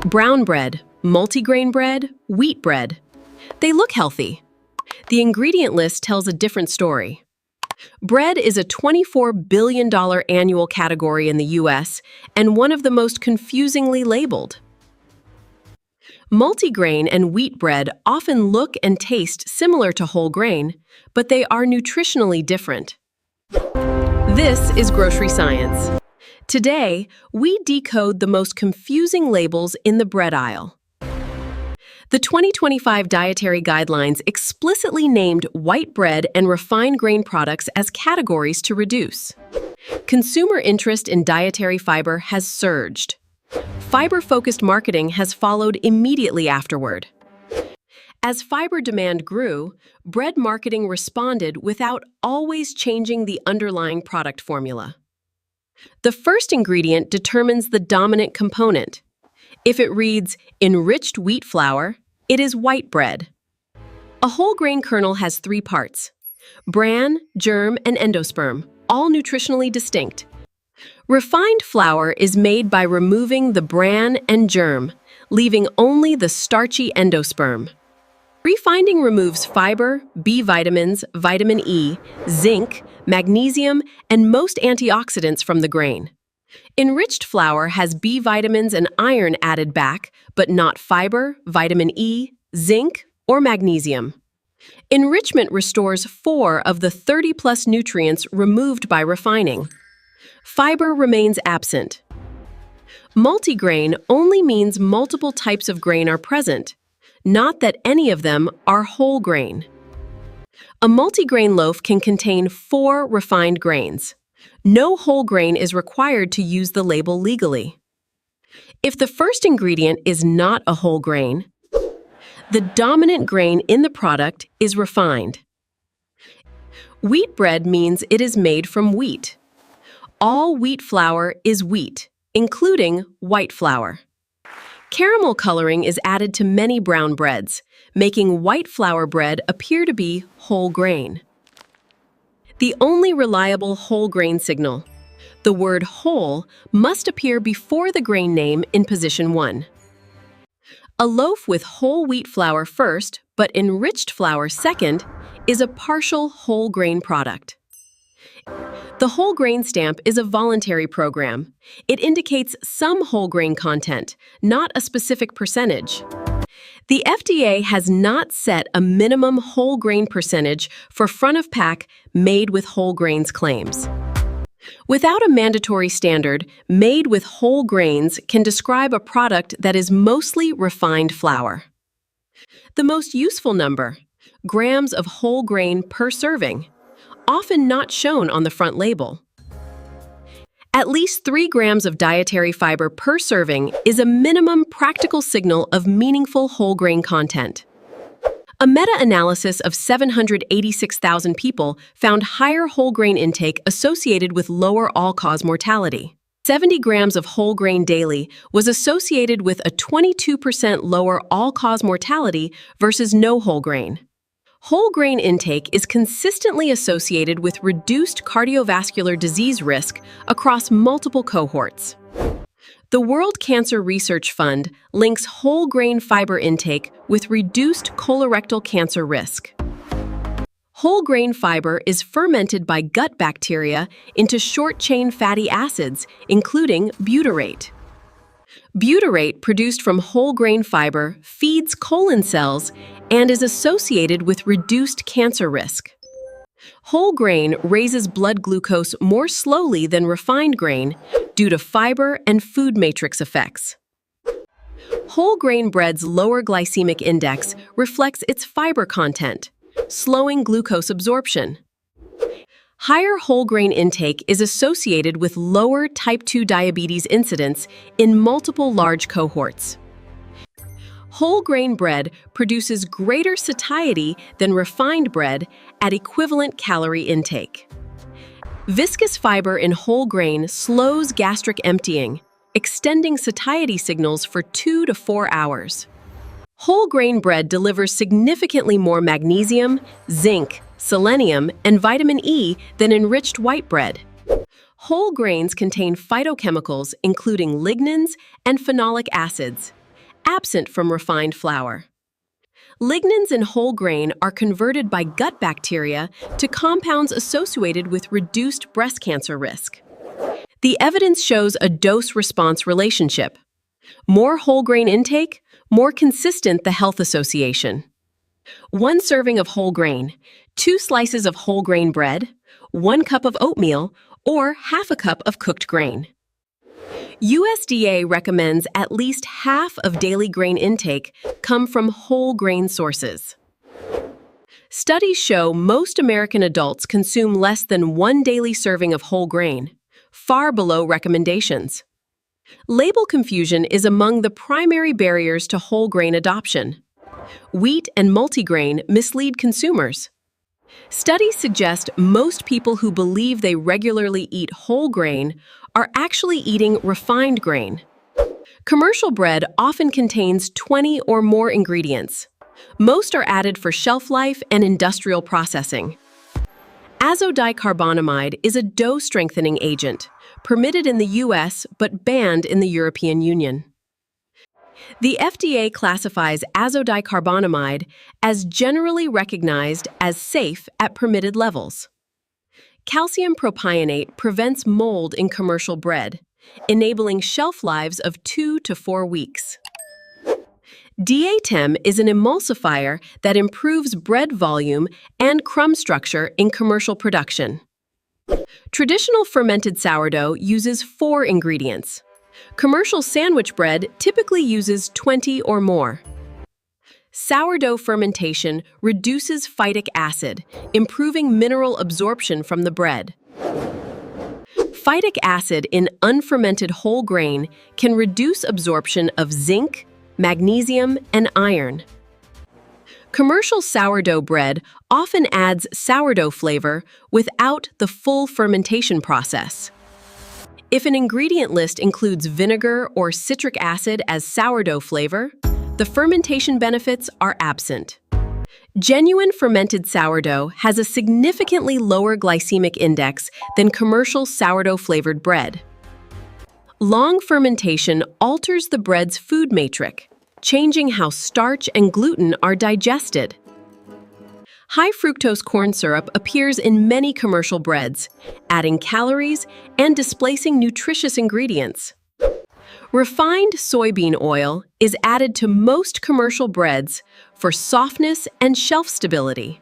Brown bread, multigrain bread, wheat bread. They look healthy. The ingredient list tells a different story. Bread is a $24 billion annual category in the US and one of the most confusingly labeled. Multigrain and wheat bread often look and taste similar to whole grain, but they are nutritionally different. This is Grocery Science. Today, we decode the most confusing labels in the bread aisle. The 2025 Dietary Guidelines explicitly named white bread and refined grain products as categories to reduce. Consumer interest in dietary fiber has surged. Fiber-focused marketing has followed immediately afterward. As fiber demand grew, bread marketing responded without always changing the underlying product formula. The first ingredient determines the dominant component. If it reads, enriched wheat flour, it is white bread. A whole grain kernel has 3 parts: bran, germ, and endosperm, all nutritionally distinct. Refined flour is made by removing the bran and germ, leaving only the starchy endosperm. Refining removes fiber, B vitamins, vitamin E, zinc, magnesium, and most antioxidants from the grain. Enriched flour has B vitamins and iron added back, but not fiber, vitamin E, zinc, or magnesium. Enrichment restores 4 of the 30+ nutrients removed by refining. Fiber remains absent. Multigrain only means multiple types of grain are present, not that any of them are whole grain. A multigrain loaf can contain 4 refined grains. No whole grain is required to use the label legally. If the first ingredient is not a whole grain, the dominant grain in the product is refined. Wheat bread means it is made from wheat. All wheat flour is wheat, including white flour. Caramel coloring is added to many brown breads, making white flour bread appear to be whole grain. The only reliable whole grain signal. The word whole must appear before the grain name in position 1. A loaf with whole wheat flour first, but enriched flour second, is a partial whole grain product. The whole grain stamp is a voluntary program. It indicates some whole grain content, not a specific percentage. The FDA has not set a minimum whole grain percentage for front-of-pack made with whole grains claims. Without a mandatory standard, made with whole grains can describe a product that is mostly refined flour. The most useful number, grams of whole grain per serving, often not shown on the front label. At least 3 grams of dietary fiber per serving is a minimum practical signal of meaningful whole grain content. A meta-analysis of 786,000 people found higher whole grain intake associated with lower all-cause mortality. 70 grams of whole grain daily was associated with a 22% lower all-cause mortality versus no whole grain. Whole grain intake is consistently associated with reduced cardiovascular disease risk across multiple cohorts. The World Cancer Research Fund links whole grain fiber intake with reduced colorectal cancer risk. Whole grain fiber is fermented by gut bacteria into short-chain fatty acids, including butyrate. Butyrate produced from whole grain fiber feeds colon cells and is associated with reduced cancer risk. Whole grain raises blood glucose more slowly than refined grain due to fiber and food matrix effects. Whole grain bread's lower glycemic index reflects its fiber content, slowing glucose absorption. Higher whole grain intake is associated with lower type 2 diabetes incidence in multiple large cohorts. Whole grain bread produces greater satiety than refined bread at equivalent calorie intake. Viscous fiber in whole grain slows gastric emptying, extending satiety signals for 2 to 4 hours. Whole grain bread delivers significantly more magnesium, zinc, selenium, and vitamin E than enriched white bread. Whole grains contain phytochemicals including lignans and phenolic acids, absent from refined flour. Lignans in whole grain are converted by gut bacteria to compounds associated with reduced breast cancer risk. The evidence shows a dose-response relationship. More whole grain intake, more consistent the health association. 1 serving of whole grain, 2 slices of whole grain bread, 1 cup of oatmeal, or half a cup of cooked grain. USDA recommends at least half of daily grain intake come from whole grain sources. Studies show most American adults consume less than 1 daily serving of whole grain, far below recommendations. Label confusion is among the primary barriers to whole grain adoption. Wheat and multigrain mislead consumers. Studies suggest most people who believe they regularly eat whole grain are actually eating refined grain. Commercial bread often contains 20 or more ingredients. Most are added for shelf life and industrial processing. Azodicarbonamide is a dough strengthening agent, permitted in the US but banned in the European Union. The FDA classifies azodicarbonamide as generally recognized as safe at permitted levels. Calcium propionate prevents mold in commercial bread, enabling shelf lives of 2 to 4 weeks. Diatem is an emulsifier that improves bread volume and crumb structure in commercial production. Traditional fermented sourdough uses 4 ingredients. Commercial sandwich bread typically uses 20 or more. Sourdough fermentation reduces phytic acid, improving mineral absorption from the bread. Phytic acid in unfermented whole grain can reduce absorption of zinc, magnesium, and iron. Commercial sourdough bread often adds sourdough flavor without the full fermentation process. If an ingredient list includes vinegar or citric acid as sourdough flavor, the fermentation benefits are absent. Genuine fermented sourdough has a significantly lower glycemic index than commercial sourdough-flavored bread. Long fermentation alters the bread's food matrix, changing how starch and gluten are digested. High fructose corn syrup appears in many commercial breads, adding calories and displacing nutritious ingredients. Refined soybean oil is added to most commercial breads for softness and shelf stability.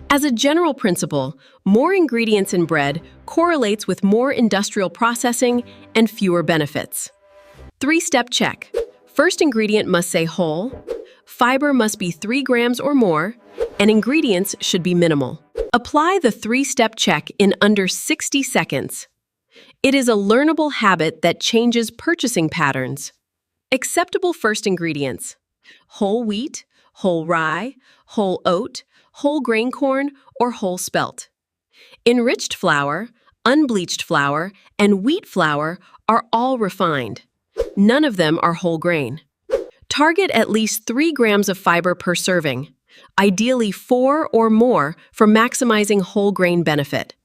As a general principle, more ingredients in bread correlates with more industrial processing and fewer benefits. 3-step check. First ingredient must say whole, fiber must be 3 grams or more, and ingredients should be minimal. Apply the 3-step check in under 60 seconds. It is a learnable habit that changes purchasing patterns. Acceptable first ingredients: whole wheat, whole rye, whole oat, whole grain corn, or whole spelt. Enriched flour, unbleached flour, and wheat flour are all refined. None of them are whole grain. Target at least 3 grams of fiber per serving, ideally 4 or more for maximizing whole grain benefit.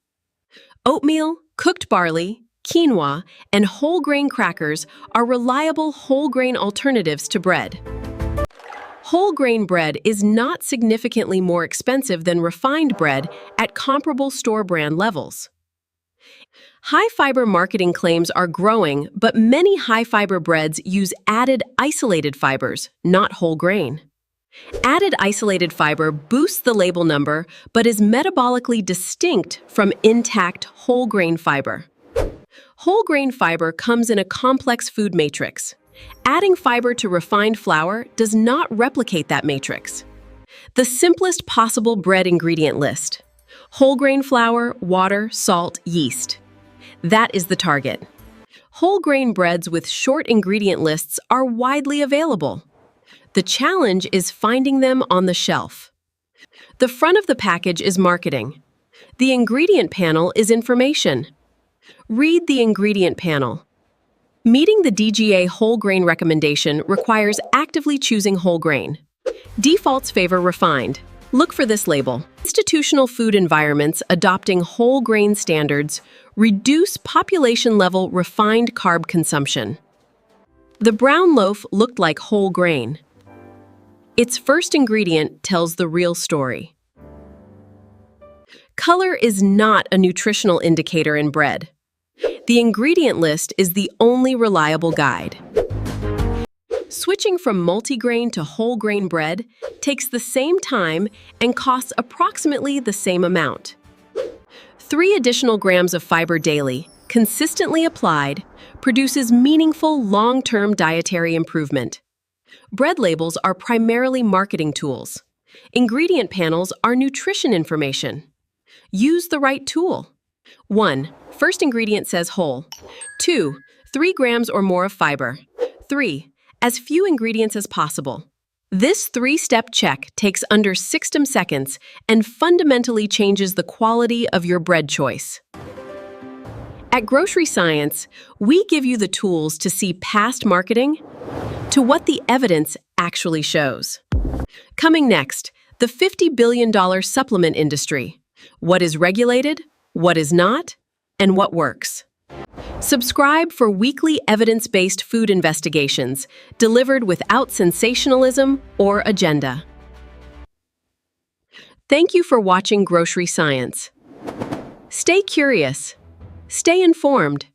Oatmeal, cooked barley, quinoa, and whole grain crackers are reliable whole grain alternatives to bread. Whole grain bread is not significantly more expensive than refined bread at comparable store brand levels. High-fiber marketing claims are growing, but many high-fiber breads use added isolated fibers, not whole grain. Added isolated fiber boosts the label number, but is metabolically distinct from intact whole grain fiber. Whole grain fiber comes in a complex food matrix. Adding fiber to refined flour does not replicate that matrix. The simplest possible bread ingredient list: whole grain flour, water, salt, yeast. That is the target. Whole grain breads with short ingredient lists are widely available. The challenge is finding them on the shelf. The front of the package is marketing. The ingredient panel is information. Read the ingredient panel. Meeting the DGA whole grain recommendation requires actively choosing whole grain. Defaults favor refined. Look for this label. Institutional food environments adopting whole grain standards reduce population-level refined carb consumption. The brown loaf looked like whole grain. Its first ingredient tells the real story. Color is not a nutritional indicator in bread. The ingredient list is the only reliable guide. Switching from multigrain to whole grain bread takes the same time and costs approximately the same amount. 3 additional grams of fiber daily, consistently applied, produces meaningful long-term dietary improvement. Bread labels are primarily marketing tools. Ingredient panels are nutrition information. Use the right tool. 1. First ingredient says whole. 2. 3 grams or more of fiber. 3. As few ingredients as possible. This 3-step check takes under 60 seconds and fundamentally changes the quality of your bread choice. At Grocery Science, we give you the tools to see past marketing to what the evidence actually shows. Coming next, the $50 billion supplement industry. What is regulated, what is not, and what works. Subscribe for weekly evidence-based food investigations delivered without sensationalism or agenda. Thank you for watching Grocery Science. Stay curious, stay informed,